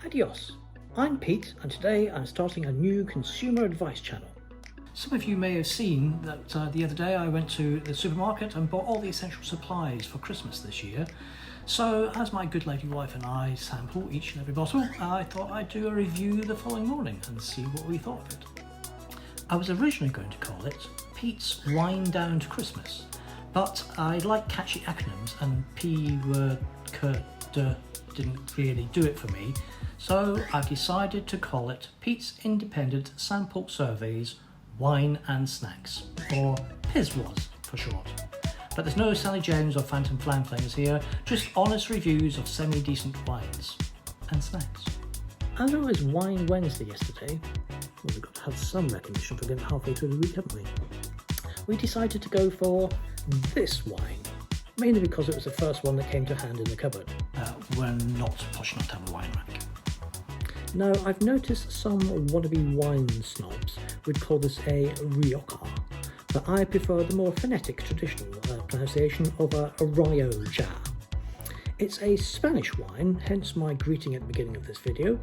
Adios, I'm Pete and today I'm starting a new consumer advice channel. Some of you may have seen that the other day I went to the supermarket and bought all the essential supplies for Christmas this year. So as my good lady wife and I sample each and every bottle, I thought I'd do a review the following morning and see what we thought of it. I was originally going to call it Pete's Wine Down to Christmas, but I like catchy acronyms and P word didn't really do it for me, so I've decided to call it Pete's Independent Sample Surveys Wine and Snacks, or PISWAS for short. But there's no Sally James or Phantom Flam players here, just honest reviews of semi-decent wines and snacks. As it was Wine Wednesday yesterday, we've got to have some recognition for getting halfway through the week, haven't we? We decided to go for this wine, mainly because it was the first one that came to hand in the cupboard. We're not posh enough to have a wine rack. Now, I've noticed some wannabe wine snobs would call this a Rioja, but I prefer the more phonetic traditional pronunciation of a Rioja. It's a Spanish wine, hence my greeting at the beginning of this video,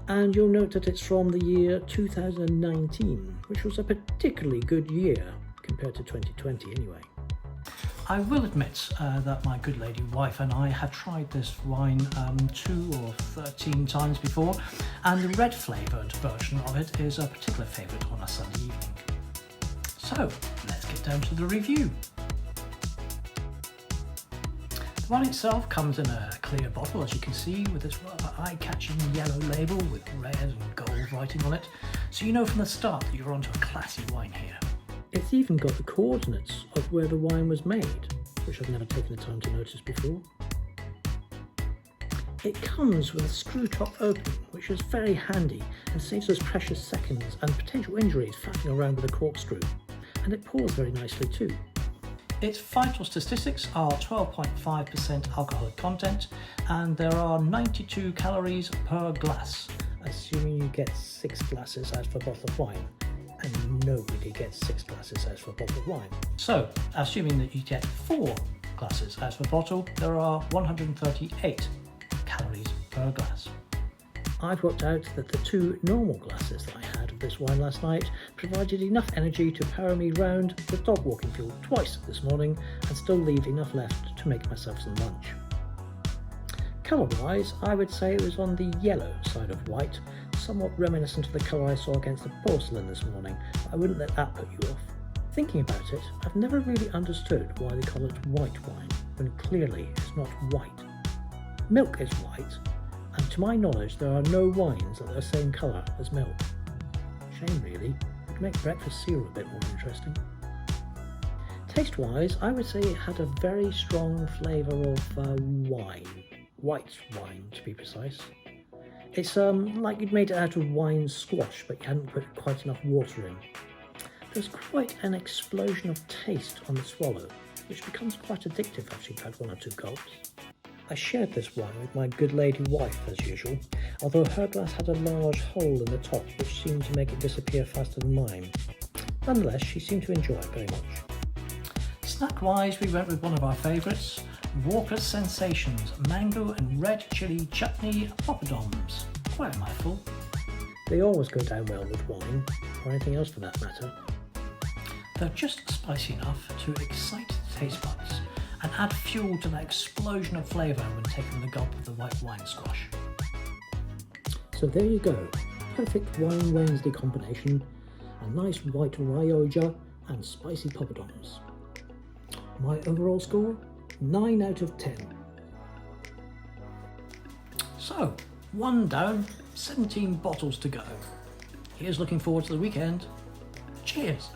and you'll note that it's from the year 2019, which was a particularly good year compared to 2020 anyway. I will admit that my good lady wife and I had tried this wine 2 or 13 times before, and the red flavoured version of it is a particular favourite on a Sunday evening. So let's get down to the review. The wine itself comes in a clear bottle, as you can see, with this rather eye-catching yellow label with red and gold writing on it, so you know from the start that you're onto a classy wine here. It's even got the coordinates of where the wine was made, which I've never taken the time to notice before. It comes with a screw top opening, which is very handy and saves us precious seconds and potential injuries faffing around with a corkscrew, and it pours very nicely too. Its vital statistics are 12.5% alcoholic content, and there are 92 calories per glass, assuming you get 6 glasses as for a bottle of wine. And nobody gets 6 glasses as for a bottle of wine. So, assuming that you get 4 glasses as for a bottle, there are 138 calories per glass. I've worked out that the 2 normal glasses that I had of this wine last night provided enough energy to power me round the dog walking field twice this morning and still leave enough left to make myself some lunch. Colour-wise, I would say it was on the yellow side of white, somewhat reminiscent of the colour I saw against the porcelain this morning, but I wouldn't let that put you off. Thinking about it, I've never really understood why they call it white wine, when clearly it's not white. Milk is white, and to my knowledge there are no wines that are the same colour as milk. Shame really, it'd make breakfast cereal a bit more interesting. Taste-wise, I would say it had a very strong flavour of wine. White wine, to be precise. It's like you'd made it out of wine squash, but you hadn't put quite enough water in. There's quite an explosion of taste on the swallow, which becomes quite addictive after you've had 1 or 2 gulps. I shared this wine with my good lady wife as usual, although her glass had a large hole in the top which seemed to make it disappear faster than mine. Nonetheless, she seemed to enjoy it very much. Snack-wise, we went with one of our favourites, Walker's Sensations Mango and Red Chili Chutney Poppadoms. Quite a mouthful. They always go down well with wine, or anything else for that matter. They're just spicy enough to excite the taste buds and add fuel to that explosion of flavour when taking a gulp of the white wine squash. So there you go, perfect Wine Wednesday combination, a nice white Rioja and spicy poppadoms. My overall score? 9 out of 10. So, 1 down, 17 bottles to go. Here's looking forward to the weekend. Cheers!